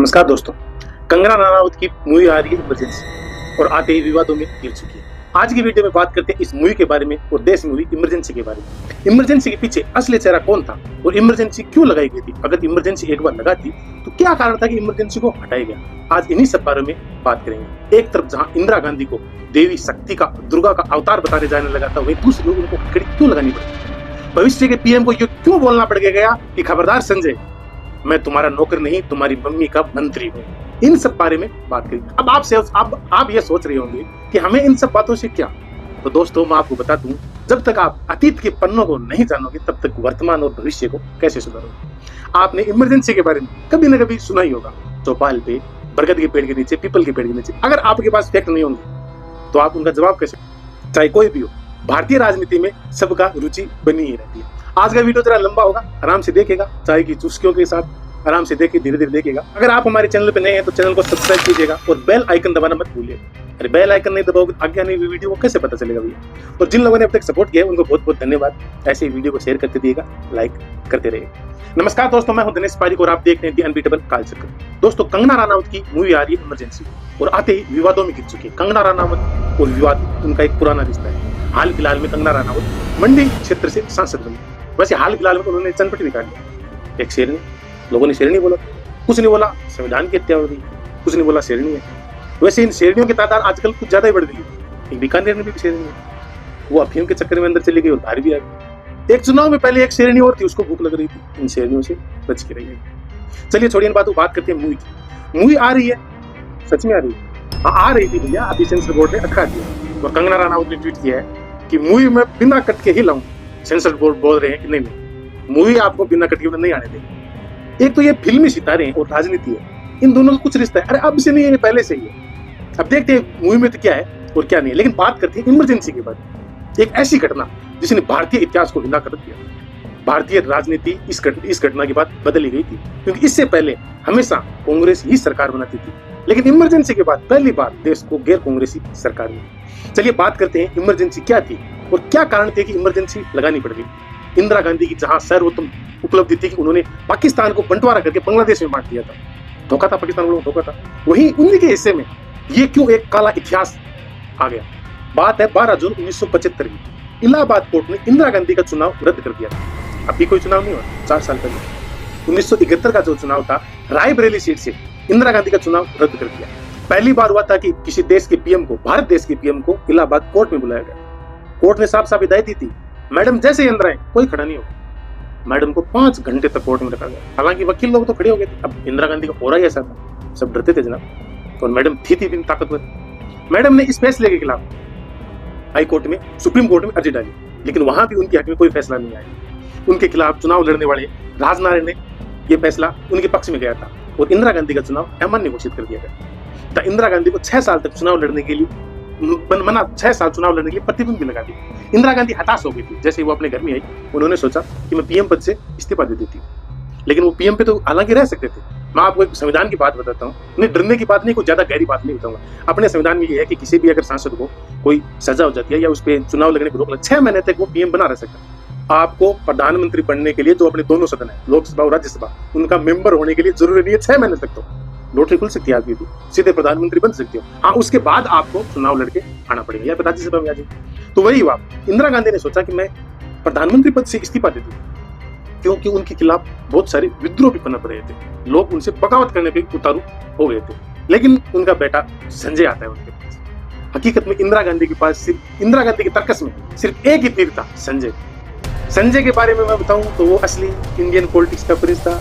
नमस्कार दोस्तों, कंगना रनावत की मूवी आ रही है इमरजेंसी और आते ही विवादों में घिर चुकी है। आज की वीडियो में बात करते हैं इस मूवी के बारे में और देश मूवी इमरजेंसी के बारे में। इमरजेंसी के पीछे असली चेहरा कौन था और इमरजेंसी क्यों लगाई गई थी? अगर इमरजेंसी एक बार लगाती तो क्या कारण था कि इमरजेंसी को हटाया गया? आज इन्हीं सब बारे में बात करेंगे। एक तरफ जहाँ इंदिरा गांधी को देवी शक्ति का, दुर्गा का अवतार बताने जाने लगा था, वही दूसरे लोग उनको हथकड़ी क्यों लगानी पड़ी? भविष्य के पीएम को ये क्यों बोलना पड़ गया कि खबरदार संजय, मैं तुम्हारा नौकर नहीं, तुम्हारी मम्मी का मंत्री हूँ? इन सब बारे में बात करेंगे। अब आप ये सोच रहे होंगे कि हमें इन सब बातों से क्या? तो दोस्तों, मैं आपको बता दूं, जब तक आप अतीत के पन्नों को नहीं जानोगे तब तक वर्तमान और भविष्य को कैसे सुधारोगे? आपने इमरजेंसी के बारे में कभी न कभी सुना ही होगा। चौपाल पे, बरगद के पेड़ के नीचे, पीपल के पेड़ के नीचे। अगर आपके पास फैक्ट नहीं होंगे तो आप उनका जवाब कैसे? चाहे कोई भी हो, भारतीय राजनीति में सबका रुचि बनी ही रहती है। आज का वीडियो जरा लंबा होगा, आराम से देखेगा, चाय की चुस्कियों के साथ आराम से देखिए, धीरे धीरे देखेगा। अगर आप हमारे चैनल पे नए हैं तो चैनल को सब्सक्राइब कीजिएगा और बेल आइकन दबाना मत भूलिएगा। अरे बेल आइकन नहीं दबाओगे तो आगे आने वाली वीडियो को कैसे पता चलेगा भैया? और जिन लोगों ने अब तक सपोर्ट किया है उनको बहुत बहुत धन्यवाद। ऐसे ही वीडियो को शेयर करते दिएगा, लाइक करते रहिएगा। नमस्कार दोस्तों, मैं हूं दिनेश पारिक और आप देख रहे हैं दी अनबीटेबल कालचक्र। दोस्तों, कंगना रनावत की मूवी आ रही है इमरजेंसी और आते ही विवादों में घिर चुकी है। कंगना रनावत और विवाद, उनका एक पुराना रिश्ता है। हाल फिलहाल में कंगना रनावत मंडी क्षेत्र से सांसद बनी। वैसे हाल फिलहाल में उन्होंने चनपट निकाल लिया। एक शेरनी, लोगों ने शेरनी बोला, कुछ नहीं बोला संविधान की हत्या हो गई, कुछ नहीं बोला शेरनी है। वैसे इन शेरनियों की तादाद आजकल कुछ ज्यादा ही बढ़ गई है। एक बीकानेर में भी शेरनी है, वो अफीम के चक्कर में अंदर चली गई और बाहर भी आ गई। एक चुनाव में पहले एक शेरनी और थी, उसको भूख लग रही थी। इन शेरनियों से बच के रहिए। चलिए छोड़िए इन बातों, बात करते हैं मूवी की। मूवी आ रही है, सच में आ रही है? हाँ, आ रही थी भैया, अभी सेंसर बोर्ड ने अटका दिया। और कंगना रनावत ने ट्वीट किया है कि मूवी में बिना कट के ही लाऊं। सेंसर बोर्ड बोल रहे हैं कि नहीं, मूवी आपको बिना कट के नहीं आने देंगे। एक तो ये फिल्मी सितारे हैं और राजनीति है, इन दोनों का कुछ रिश्ता है। अरे अब से नहीं है, पहले से ही है। अब देखते हैं मूवी में तो क्या है और क्या नहीं है। लेकिन बात करते हैं इमरजेंसी के बाद। एक ऐसी घटना जिसने भारतीय इतिहास को हिला कर दिया। भारतीय राजनीति इस घटना के बाद बदली गई थी, क्योंकि इससे पहले हमेशा कांग्रेस ही सरकार बनाती थी, लेकिन इमरजेंसी के बाद पहली बार देश को गैर कांग्रेसी सरकार मिली। चलिए बात करते हैं इमरजेंसी क्या थी और क्या कारण थे कि इमरजेंसी लगानी पड़ गई। इंदिरा गांधी की जहां सर्वोत्तम उपलब्धि थी कि उन्होंने पाकिस्तान को बंटवारा करके बांग्लादेश में बांट दिया था। धोखा था, पाकिस्तान को धोखा था। वहीं उन्हीं के हिस्से में ये क्यों एक काला इतिहास आ गया? बात है 12 जून 1975 की। इलाहाबाद कोर्ट ने इंदिरा गांधी का चुनाव रद्द कर दिया था। अभी कोई चुनाव नहीं हुआ, 4 साल पहले 1971 का जो चुनाव था, रायबरेली सीट से इंदिरा गांधी का चुनाव रद्द कर दिया। पहली बार हुआ था कि किसी देश के पीएम को, भारत देश के पीएम को इलाहाबाद कोर्ट में बुलाया गया। कोर्ट ने साफ साफ हिदायत दी थी, मैडम जैसे ही अंदर आए कोई खड़ा नहीं होगा। मैडम को 5 घंटे तक कोर्ट में रखा गया। हालांकि वकील लोग तो खड़े हो गए थे। अब इंदिरा गांधी का ओरा ही ऐसा था, सब डरते थे जनाब। और मैडम थी भी ताकतवर। मैडम ने इस फैसले के खिलाफ हाई कोर्ट में, सुप्रीम कोर्ट में अर्जी डाली, लेकिन वहां भी उनके हक में कोई फैसला नहीं आया। उनके खिलाफ चुनाव लड़ने वाले राजनारायण ने यह फैसला उनके पक्ष में गया था और इंदिरा गांधी का चुनाव अमान्य घोषित कर दिया गया था। इंदिरा गांधी को 6 साल तक चुनाव लड़ने के लिए 6 साल चुनाव लड़ने के लिए प्रतिबंध भी लगा दी। इंदिरा गांधी हताश हो गई थी। जैसे वो अपने घर में आई, उन्होंने सोचा कि मैं पीएम पद से इस्तीफा दे देती हूँ। लेकिन वो पीएम पे तो हालांकि रह सकते थे। मैं आपको एक संविधान की बात बताता हूँ, नहीं डरने की बात नहीं, कोई ज्यादा गहरी बात नहीं बताऊंगा। अपने संविधान में ये है कि किसी भी अगर सांसद को कोई सजा हो जाती है या उस पर चुनाव लगने को रोक लगे, 6 महीने तक वो पीएम बना रह सकता है। आपको प्रधानमंत्री बनने के लिए जो अपने दोनों सदन है, लोकसभा और राज्यसभा, उनका मेंबर होने के लिए जरूरी नहीं है 6 महीने तक। तो लॉटरी खुल सकती है आपकी भी, सीधे प्रधानमंत्री बन सकते हो। हाँ, उसके बाद आपको चुनाव लड़के आना पड़ेगा या फिर राज्यसभा में आ जाए। तो वही हुआ, इंदिरा गांधी ने सोचा कि मैं प्रधानमंत्री पद से इस्तीफा दे दूं, क्योंकि उनके खिलाफ बहुत सारे विद्रोह भी पनप रहे थे। लोग उनसे बगावत करने पे उतारू हो गए थे। लेकिन उनका बेटा संजय आता है उनके पास। हकीकत में इंदिरा गांधी के पास सिर्फ, इंदिरा गांधी के तर्कस में सिर्फ एक ही तीर था, संजय। संजय के बारे में मैं बताऊं तो वो असली इंडियन पॉलिटिक्स का प्रिंस था।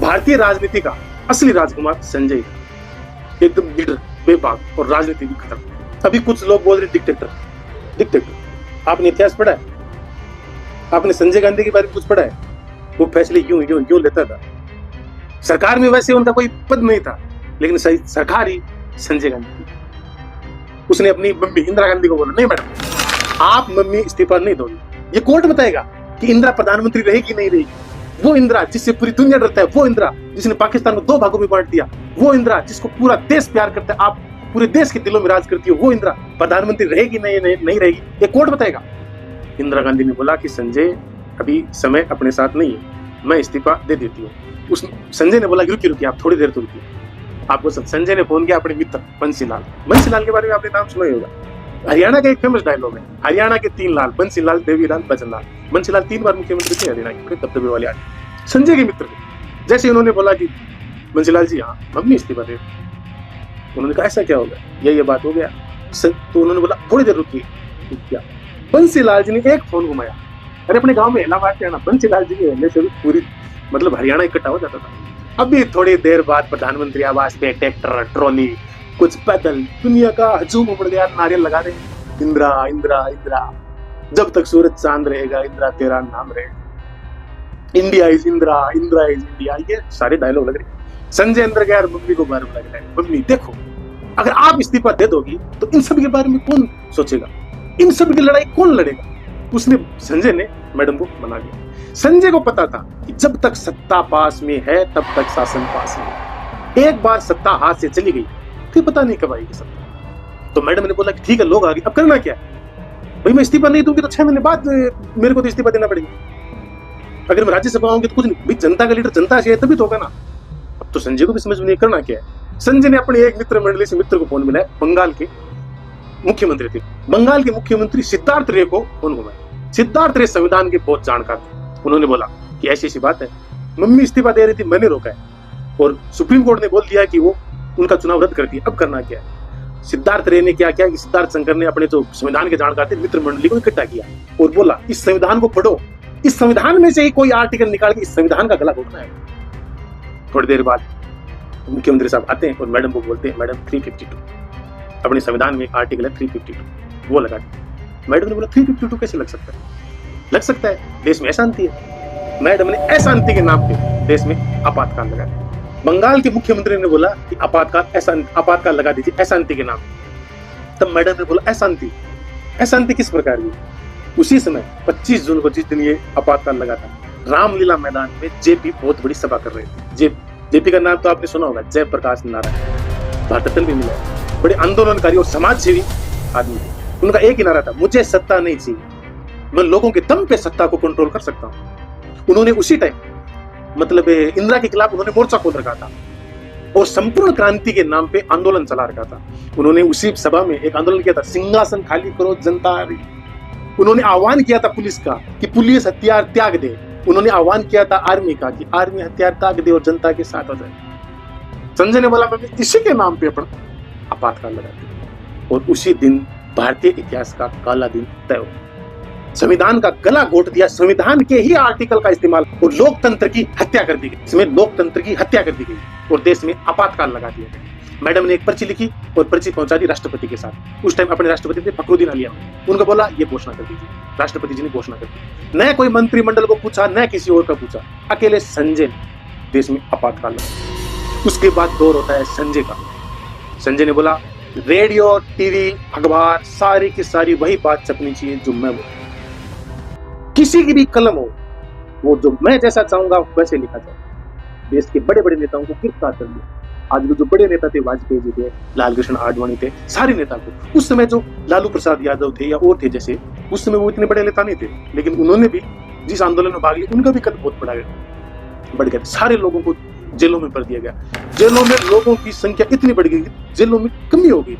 भारतीय राजनीति का असली राजकुमार संजय था। एकदम लीडर, बेबाक और राजनीति भी खतरनाक। अभी कुछ लोग बोल रहे डिक्टेटर। आपने इतिहास पढ़ा है? आपने संजय गांधी के बारे में कुछ पढ़ा है? वो फैसले यूं लेता था। सरकार में वैसे उनका कोई पद नहीं था, लेकिन सरकार ही संजय गांधी थी। उसने अपनी मम्मी इंदिरा गांधी को बोला, नहीं मैडम आप मम्मी इस्तीफा नहीं दोगी, ये कोर्ट बताएगा कि इंदिरा प्रधानमंत्री रहेगी नहीं रहेगी। वो इंदिरा जिससे पूरी दुनिया डरता है, वो इंदिरा जिसने पाकिस्तान को 2 भागों में बांट दिया, वो इंदिरा जिसको पूरा देश प्यार करता है, आप पूरे देश के दिलों में राज करती हो, वो इंदिरा प्रधानमंत्री रहेगी नहीं रहेगी, ये कोर्ट बताएगा। इंदिरा गांधी ने बोला कि संजय अभी समय अपने साथ नहीं है, मैं इस्तीफा दे देती हूँ। उस संजय ने बोला रुकिए आप थोड़ी देर तो रुकिए। आपको सब संजय ने फोन किया अपने मित्र बंसीलाल। बंसीलाल के बारे में आपने नाम सुना ही होगा। हरियाणा का एक फेमस डायलॉग है, हरियाणा के 3 लाल, बंसीलाल, देवीलाल, भजनलाल। बंसीलाल 3 बार मुख्यमंत्री थे हरियाणा के, दबदबे वाले आदमी। संजय के मित्र थे। जैसे उन्होंने बोला कि बंसीलाल जी हाँ मम्मी इस्तीफा दे, उन्होंने कहा ऐसा क्या हो गया, ये बात हो गया। तो उन्होंने बोला थोड़ी देर रुकिए। क्या बंसीलाल जी ने एक फोन घुमाया, अरे अपने गांव में इलाहाबाद के ना बंसीलाल जी के हल्ले से पूरी मतलब हरियाणा इकट्ठा हो जाता था। अभी थोड़ी देर बाद प्रधानमंत्री आवास पे ट्रैक्टर, ट्रॉली, कुछ पैदल, दुनिया का हजूम उमड़ गया, नारियल लगा रहे इंदिरा इंदिरा इंदिरा, जब तक सूरज चांद रहेगा इंदिरा तेरा नाम रहेगा, India is Indira, Indira is India, ये सारे डायलॉग लग रहे। संजय अंदर गया और मम्मी को बार लग रहा है, मम्मी देखो अगर आप इस्तीफा दे दोगी तो इन सब के बारे में कौन सोचेगा, इन सब की लड़ाई कौन लड़ेगा। उसने संजय ने मैडम को मना दिया। संजय को पता था कि जब तक सत्ता पास में है तब तक शासन पास में। एक बार सत्ता हाथ से चली गई फिर पता नहीं कब आएगी सत्ता। तो मैडम ने बोला कि ठीक है लोग आ गए, अब करना क्या है भाई, मैं इस्तीफा नहीं दूंगी तो 6 महीने बाद मेरे को तो इस्तीफा देना पड़ेगा। अगर मैं राज्यसभा आऊंगी तो कुछ नहीं, भाई जनता का लीडर जनता से है तभी तो होगा ना। अब तो संजय को भी समझ में नहीं करना क्या है। संजय ने अपने एक मित्र मंडली से मित्र को फोन मिलाया, बंगाल के मुख्यमंत्री थे। बंगाल के मुख्यमंत्री सिद्धार्थ रे को फोन घुमाया। सिद्धार्थ रे संविधान के बहुत जानकार थे। उन्होंने बोला कि ऐसी ऐसी बात है, मम्मी इस्तीफा दे रही थी, मैंने रोका है और सुप्रीम कोर्ट ने बोल दिया कि वो उनका चुनाव रद्द कर दिया, अब करना क्या है। सिद्धार्थ रे ने क्या किया कि सिद्धार्थ शंकर ने अपने जो संविधान के जानकार थे मित्र मंडली को इकट्ठा किया और बोला इस संविधान को पढ़ो, इस संविधान में से ही कोई आर्टिकल निकाल के इस संविधान का गला घोटना है। थोड़ी देर बाद मुख्यमंत्री साहब आते हैं और मैडम को बोलते हैं मैडम 352, अपने संविधान में एक आर्टिकल है 352, वो लगा दिया। मैडम ने बोला 352 कैसे लग सकता है, लग सकता है देश में अशांति है। मैडम ने अशांति के नाम पे देश में आपातकाल लगाया। बंगाल के मुख्यमंत्री ने बोला कि आपातकाल लगा दीजिए अशांति के नाम। तब मैडम ने बोला अशांति, अशांति किस प्रकार की। उसी समय 25 जून को जिस दिन ये आपातकाल लगा था, रामलीला मैदान में जेपी बहुत बड़ी सभा कर रहे थे। जेपी का नाम तो आपने सुना होगा, जयप्रकाश नारायण, भारत रत्न भी मिला है। बड़े आंदोलनकारी और समाज सेवी आदमी थे। उनका एक ही नारा था, मुझे सत्ता नहीं चाहिए, मैं लोगों के दम पे सत्ता को कंट्रोल कर सकता हूँ। उन्होंने उसी टाइम मतलब इंदिरा के खिलाफ उन्होंने मोर्चा खोल रखा था और संपूर्ण क्रांति के नाम पे आंदोलन चला रखा था। उन्होंने उसी सभा में एक आंदोलन किया था, सिंहासन खाली करो जनता आ रही। उन्होंने आह्वान किया था पुलिस का कि पुलिस हथियार त्याग दे। उन्होंने आह्वान किया था आर्मी का कि आर्मी हथियार त्याग दे और जनता के साथ हो जाए। संजय ने बोला मैं इसी के नाम पे अपना आपातकाल लगा दिया और उसी दिन भारतीय इतिहास का काला दिन तय हो। संविधान का गला घोट दिया, संविधान के ही आर्टिकल का इस्तेमाल और लोकतंत्र की हत्या कर दी गई। इसमें लोकतंत्र की हत्या कर दी गई और देश में आपातकाल लगा दिया गया। मैडम ने एक पर्ची लिखी और पर्ची पहुंचा दी राष्ट्रपति के साथ। उस टाइम अपने राष्ट्रपति थे फखरुद्दीन अली अहमद। उनको बोला ये घोषणा कर दीजिए। राष्ट्रपति जी ने घोषणा कर दी। न कोई मंत्रिमंडल को पूछा, न किसी और का पूछा, अकेले संजय ने देश में आपातकाल लगा। उसके बाद दौर होता है संजय का। संजय ने बोला रेडियो, टीवी, अखबार सारी की सारी वही बात छपनी चाहिए जो मैं बोलूं। किसी की भी कलम हो, वो जो मैं जैसा चाहूंगा वैसे लिखा जाए। देश के बड़े बड़े नेताओं को गिरफ्तार कर लिया। आज जो बड़े नेता थे, वाजपेयी जी थे, लाल कृष्ण आडवाणी थे, सारे नेता को उस समय जो लालू प्रसाद यादव थे या और थे जैसे, उस समय वो इतने बड़े नेता नहीं थे, लेकिन उन्होंने भी जिस आंदोलन में भाग लिया उनका भी कद बहुत बढ़ गया। सारे लोगों को जेलों में भर दिया गया। जेलों में लोगों की संख्या इतनी बढ़ गई, जेलों में कमी हो गई।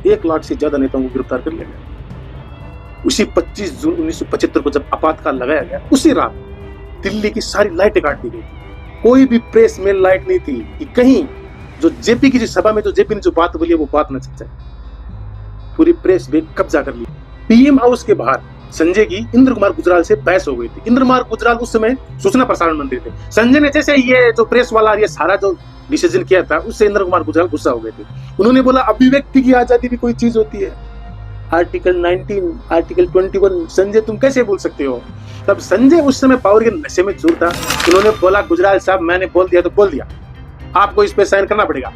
1 लाख से ज्यादा नेताओं को गिरफ्तार कर लिया गया। उसी 25 जून 1975 को जब आपातकाल लगाया गया, उसी रात दिल्ली की सारी लाइटें काट दी गई। कोई भी प्रेस में लाइट नहीं थी कि कहीं जो जेपी की सभा में जो जेपी ने जो बात बोली है वो बात न चल जाए। पूरी प्रेस पे कब्जा कर लिया। पीएम हाउस के बाहर संजय की इंद्र कुमार गुजराल से बहस हो गई थी। इंद्र कुमार गुजराल उस समय सूचना प्रसारण मंत्री थे। संजय ने जैसे ये जो प्रेस वाला ये सारा जो डिसीजन किया था, उससे इंद्र कुमार गुजराल गुस्सा हो गए थे। उन्होंने बोला अभिव्यक्ति की आजादी भी कोई चीज होती है, आर्टिकल 19, आर्टिकल 21, संजय तुम कैसे बोल सकते हो। तब संजय उस समय पावर के नशे में चूर था। उन्होंने बोला गुजराल साहब मैंने बोल दिया तो बोल दिया, आपको इस पे साइन करना पड़ेगा।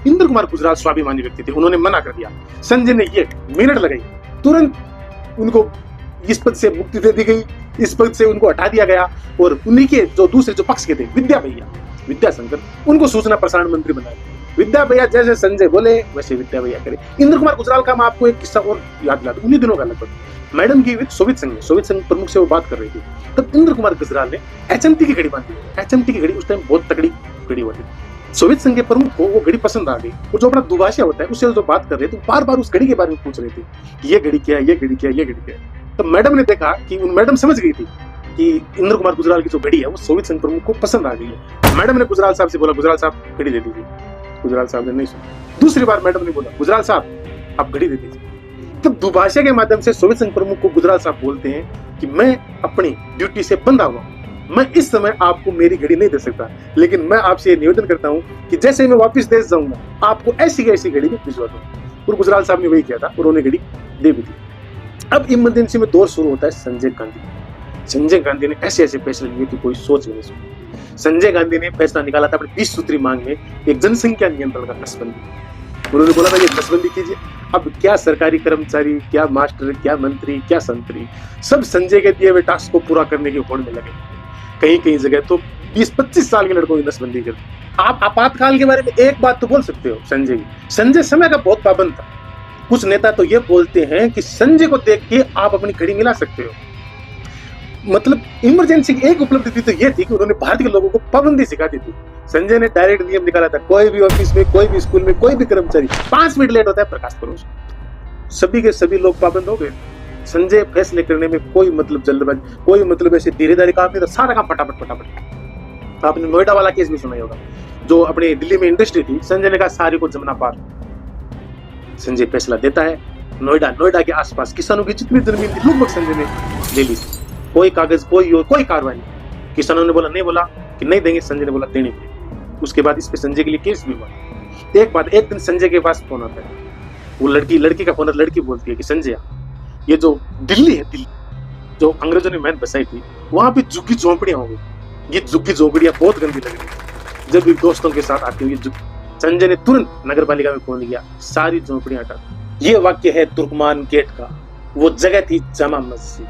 इंद्र कुमार गुजराल स्वाभिमानी व्यक्ति थे, उन्होंने मना कर दिया। संजय ने ये मिनट लगाई, तुरंत उनको इस पद से मुक्ति दे दी गई, इस पद से उनको हटा दिया गया और उन्हीं के जो दूसरे जो पक्ष के थे विद्याशंकर, उनको सूचना प्रसारण मंत्री बनाया। विद्या भैया जैसे संजय बोले वैसे विद्या भैया करे। इंद्र कुमार गुजराल का मैं आपको एक किस्सा और याद दिलाता हूं। उन्हीं दिनों का लगभग मैडम की सोवियत संघ प्रमुख से वो बात कर रही थी। तब इंद्र कुमार गुजराल ने एचएमटी की घड़ी बांधी। एचएमटी की घड़ी उस टाइम बहुत तगड़ी घड़ी होती थी। सोवियत संघ के प्रमुख को वो घड़ी पसंद आ गई, और जो अपना दुभाषिया होता है उससे जो बात कर रहे थे बार बार उस घड़ी के बारे में पूछ रहे थे कि ये घड़ी क्या है, ये घड़ी क्या है, ये घड़ी क्या है। तो मैडम ने देखा कि मैडम समझ गई थी कि इंद्र कुमार गुजराल की जो घड़ी है वो सोवियत संघ प्रमुख को पसंद आ गई है। मैडम ने गुजराल साहब से बोला, गुजराल साहब घड़ी दे दीजिए। गुजराल साहब ने नहीं सुना। दूसरी बार मैडम ने बोला, गुजराल साहब आप घड़ी दे दीजिए। तो दुभाषिया के माध्यम से सोवियत संघ प्रमुख को गुजराल साहब बोलते हैं कि मैं अपनी ड्यूटी से बंधा हुआ, मैं इस समय आपको मेरी घड़ी नहीं दे सकता, लेकिन मैं आपसे निवेदन करता हूं कि जैसे मैं वापस देश जाऊंगा आपको ऐसी ऐसी घड़ी में भिजवा दूं। और गुजराल साहब ने वही किया था और उन्होंने घड़ी दे भी दी। अब इमरजेंसी में दौर शुरू होता है संजय गांधी। संजय गांधी ने ऐसे ऐसे फैसले लिए कि कोई सोच भी नहीं सकता। संजय गांधी ने फैसला निकाला था अपनी 20 सूत्री मांग में एक जनसंख्या नियंत्रण का नसबंदी। उन्होंने बोला था ये नसबंदी कीजिए। अब क्या सरकारी कर्मचारी, क्या मास्टर, क्या मंत्री, क्या संतरी, सब संजय के दिए हुए टास्क को पूरा करने की होड़ में लगे। कहीं कहीं जगह तो 20-25 साल के लड़कों की नसबंदी कर। आप आपातकाल के बारे में एक बात तो बोल सकते हो संजय की। संजय समय का बहुत पाबंद था। कुछ नेता तो ये बोलते हैं कि संजय को देख के आप अपनी घड़ी मिला सकते हो। मतलब इमरजेंसी की एक उपलब्धि थी तो ये थी कि उन्होंने भारतीय लोगों को पाबंदी सिखा दी थी। संजय ने डायरेक्ट नियम निकाला था, कोई भी ऑफिस में, कोई भी स्कूल में, कोई भी कर्मचारी 5 मिनट लेट होता है प्रकाश परोस। सभी के सभी लोग पाबंद हो गए। संजय फैसले करने में कोई मतलब जल्दबाजी, कोई मतलब ऐसे धीरे-धीरे काम नहीं था, सारा काम फटाफट। आपने नोएडा वाला केस भी सुना ही होगा, जो अपने दिल्ली में इंडस्ट्री थी, संजय ने कहा सारी को जमना पार। संजय फैसला देता है, नोएडा के आसपास किसानों की जितनी जमीन थी लगभग संजय ने ले ली। कोई कागज, कोई कार्रवाई नहीं। किसानों ने बोला नहीं, बोला कि नहीं देंगे, संजय ने बोला देनी पड़ेगी। उसके बाद इस पे संजय के लिए केस भी हुआ। एक दिन संजय के पास फोन आता है, वो लड़की का फोन, लड़की बोलती है कि संजय ये जो दिल्ली है, दिल्ली जो अंग्रेजों ने महल बसाई थी, वहां पे झुग्गी झोंपड़ियां हो गई। ये झुग्गी झोंपड़ियां बहुत गंदी लग रही। जब भी दोस्तों के साथ आती हुई संजय ने तुरंत नगर पालिका में फोन किया, सारी झोंपड़ियां हटा। ये वाक्य है तुर्कमान गेट का। वो जगह थी जामा मस्जिद,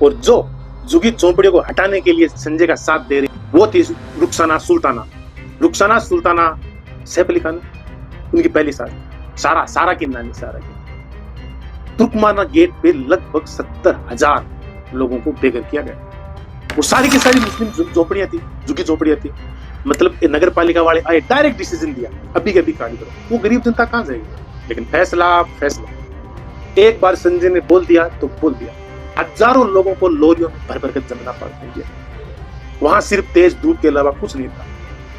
और जो झुग्गी झोंपड़ियों को हटाने के लिए संजय का साथ दे रही वो थी रुखसाना सुल्ताना सैफ अली खान, उनकी पहली सारा की नानी सारा की। तुर्कमाना गेट पे लगभग 70,000 लोगों को बेघर किया गया। वो सारी की सारी मुस्लिम झोपड़ियां थी, झुग्गी झोपड़ियां थी। मतलब नगर पालिका वाले आए, डायरेक्ट डिसीजन दिया, अभी के अभी खाली करो। वो गरीब जनता कहां जाएगी? लेकिन फैसला एक बार संजय ने बोल दिया तो बोल दिया। हजारों लोगों को लोरियों में भर कर जमना पड़ गया। वहां सिर्फ तेज धूप के अलावा कुछ नहीं था।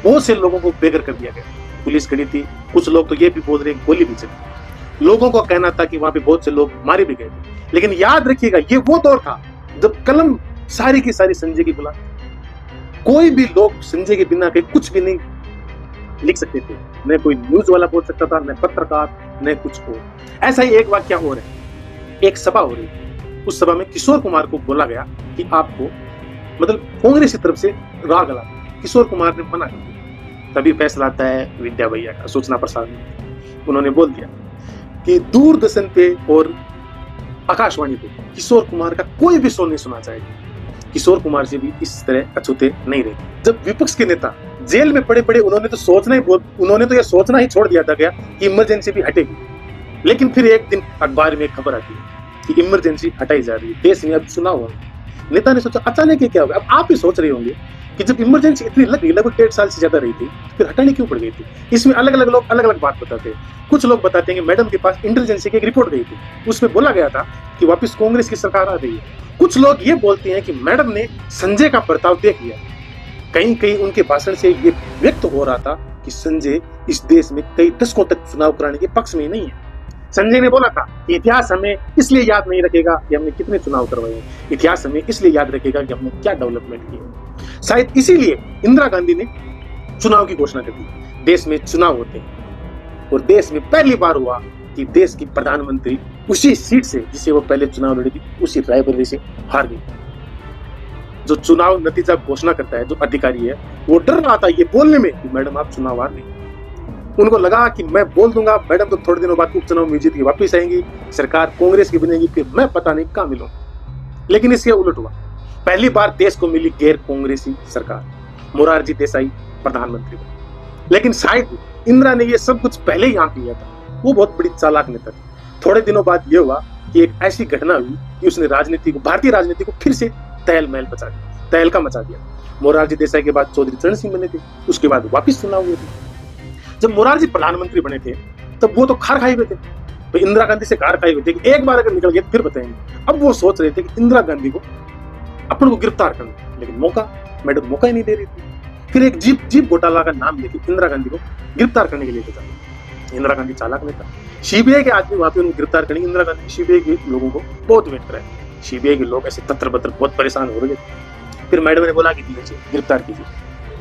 बहुत से लोगों को बेघर कर दिया गया। पुलिस खड़ी थी, कुछ लोग तो ये भी बोल रहे गोली भी चली। लोगों को कहना था कि वहां पे बहुत से लोग मारे भी गए थे। लेकिन याद रखिएगा, ये वो दौर था जब कलम सारी की सारी संजय की बुला। कोई भी लोग संजय के बिना के कुछ भी नहीं लिख सकते थे। न कोई न्यूज वाला बोल सकता था, न पत्रकार, न कुछ और। ऐसा ही एक वाक्य हो रहा है। एक सभा हो रही है, उस सभा में किशोर कुमार को बोला गया कि आपको, मतलब कांग्रेस की तरफ से राग लगा। किशोर कुमार ने मना कर दिया। तभी फैसला आता है विद्या भैया का, सूचना प्रसाद। उन्होंने बोल दिया कि दूरदर्शन पे और आकाशवाणी पे किशोर कुमार का कोई भी शो नहीं सुना जाएगा। किशोर कुमार से भी इस तरह अछूते नहीं रहे। जब विपक्ष के नेता जेल में पड़े उन्होंने तो यह सोचना ही छोड़ दिया था गया कि इमरजेंसी भी हटेगी। लेकिन फिर एक दिन अखबार में खबर आती है कि इमरजेंसी हटाई जा रही है, देश में अब चुनाव हो। नेता ने सोचा अचानक क्या होगा। अब आप ही सोच रहे होंगे कि जब इमरजेंसी इतनी लग गई, लगभग 1.5 साल से ज्यादा रही थी, फिर हटाने क्यों पड़ गई थी? इसमें अलग अलग लोग अलग अलग बात बताते हैं। कुछ लोग बताते हैं कि मैडम के पास इंटेलिजेंस की एक रिपोर्ट गई थी, उसमें बोला गया था कि वापस कांग्रेस की सरकार आ रही है। कुछ लोग ये बोलते हैं कि मैडम ने संजय का बर्ताव देख लिया। कहीं कहीं उनके भाषण से ये व्यक्त हो रहा था कि संजय इस देश में कई दशकों तक चुनाव कराने के पक्ष में नहीं है। संजय ने बोला था कि इतिहास हमें इसलिए याद नहीं रखेगा कि हमने कितने चुनाव करवाए, इतिहास हमें इसलिए याद रखेगा कि हमने क्या डेवलपमेंट किए। शायद इसीलिए इंदिरा गांधी ने चुनाव की घोषणा कर दी। देश में चुनाव होते हैं और देश में पहली बार हुआ कि देश की प्रधानमंत्री उसी सीट से जिसे वो पहले चुनाव लड़ी थी, उसी रायबरेली से हार गई। जो चुनाव नतीजा घोषणा करता है, जो अधिकारी है, वो डर रहा था ये बोलने में कि मैडम आप चुनाव हार गई। उनको लगा कि मैं बोल दूंगा, मैडम तो थोड़े दिनों बाद उपचुनाव में जीत के वापिस आएंगी, सरकार कांग्रेस की बनेगी, फिर मैं पता नहीं कहां मिलूंगा। लेकिन इसके उलट हुआ। पहली बार देश को मिली गैर कांग्रेसी सरकार, मोरारजी देसाई प्रधानमंत्री बने। लेकिन शायद इंदिरा ने ये सब कुछ पहले ही आंक लिया था। वो बहुत बड़ी चालाक नेता थी। थोड़े दिनों बाद ये हुआ कि एक ऐसी घटना हुई कि उसने भारतीय राजनीति को फिर से तहलका मचा दिया। मोरारजी देसाई के बाद चौधरी चरण सिंह बने थे, उसके बाद वापिस चुनाव हुए थे। जब मोरारजी प्रधानमंत्री बने थे तब वो तो खार खाए हुए थे, तो इंदिरा गांधी से खार खाए हुए थे कि एक बार अगर निकल गए तो फिर बताएंगे। अब वो सोच रहे थे कि इंदिरा गांधी को अपन को गिरफ्तार करना, लेकिन मैडम मौका ही नहीं दे रही थी। फिर एक जीप घोटाला का नाम लेके इंदिरा गांधी को गिरफ्तार करने के लिए था। इंदिरा गांधी चालाक नेता, सीबीआई के आदमी वहां पे उनको गिरफ्तार करेंगे, इंदिरा गांधी सीबीआई के लोगों को बहुत वेट कराए। सीबीआई के लोग ऐसे तत्र बत्र बहुत परेशान हो रहे थे। फिर मैडम ने बोला कि गिरफ्तार कीजिए,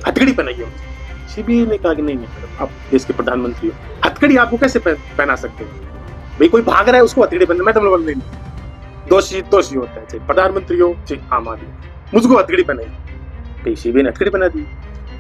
हथकड़ी पहनाइए। सीबीआई ने कहा कि नहीं मैडम, आप देश के प्रधानमंत्री हो, हथकड़ी आपको कैसे पहना सकते हैं? भाई कोई भाग रहा है उसको हथकड़ी पहनना, मैडम बोल नहीं, दोषी होता है, चाहे प्रधानमंत्री हो चाहे आम आदमी, मुझको हथकड़ी पहनाई। सीबीआई ने हथकड़ी पहना दी।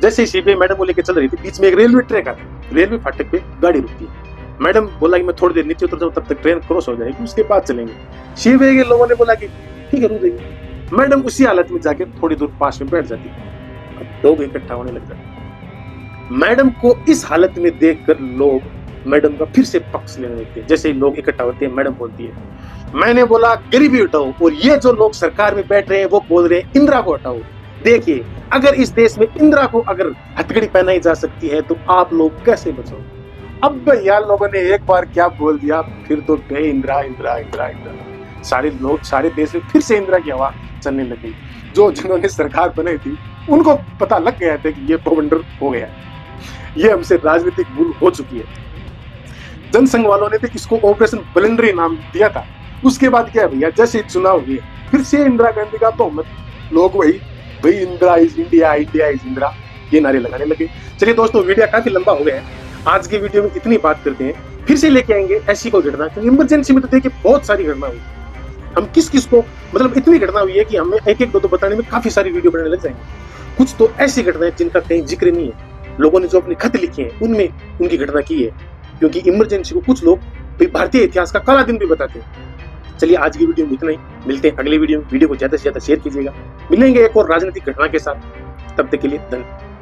जैसे ही सीबीआई मैडम को लेकर चल रही थी, बीच में एक रेलवे ट्रैक आता है, रेलवे फाटक पे गाड़ी रुकती है। मैडम बोला कि मैं थोड़ी देर नीचे उतर जाऊं, तब तक ट्रेन क्रॉस हो जाएगी, उसके बाद चलेंगे। सीबीआई के लोगों ने बोला कि ठीक है रुक जाइए। मैडम उसी हालत में जाके थोड़ी दूर पास में बैठ जाती, अब लोग इकट्ठा होने लग जाते। मैडम को इस हालत में देखकर लोग मैडम का फिर से पक्ष लेने लगते हैं। जैसे ही लोग इकट्ठा होते हैं, मैडम बोलती है मैंने बोला गरीबी हटाओ, और ये जो लोग सरकार में बैठ रहे हैं वो बोल रहे हैं इंदिरा को हटाओ। देखिए अगर इस देश में इंदिरा को अगर हथकड़ी पहनाई जा सकती है तो आप लोग कैसे बचो। अब भैया लोगों ने एक बार क्या बोल दिया, फिर तो गए इंदिरा इंदिरा इंदिरा इंदिरा। सारे लोग सारे देश में फिर से इंदिरा की हवा चलने लगी। जो जिन्होंने सरकार बनाई थी उनको पता लग गया था कि ये बवंडर हो गया, ये हमसे राजनीतिक भूल हो चुकी है। जनसंघ वालों ने तो इसको ऑपरेशन ब्लेंडरी नाम दिया था। उसके बाद क्या भैया, जैसे चुनाव हुए फिर से इंदिरा गांधी का बहुमत, लोग वही भाई Indira is India, India is Indira, ये नारे लगाने लगे। चलिए दोस्तों, वीडियो काफी लंबा हो गया है, आज की वीडियो में इतनी बात करते हैं, फिर से लेके आएंगे ऐसी कोई घटना, क्योंकि इमरजेंसी में तो देखिए बहुत सारी घटना हुई। हम किस को मतलब इतनी घटना हुई है कि हमें एक एक दो बताने में काफी सारी वीडियो बनाने लग जाएंगे। कुछ तो ऐसी घटनाएं जिनका कहीं जिक्र नहीं है, लोगों ने जो अपने खत लिखे हैं उनमें उनकी घटना की है, क्योंकि इमरजेंसी को कुछ लोग भारतीय इतिहास का काला दिन भी बताते हैं। चलिए आज की वीडियो में इतना ही, मिलते हैं अगले वीडियो में। वीडियो को ज्यादा से ज्यादा शेयर कीजिएगा। मिलेंगे एक और राजनीतिक घटना के साथ, तब तक के लिए धन्यवाद।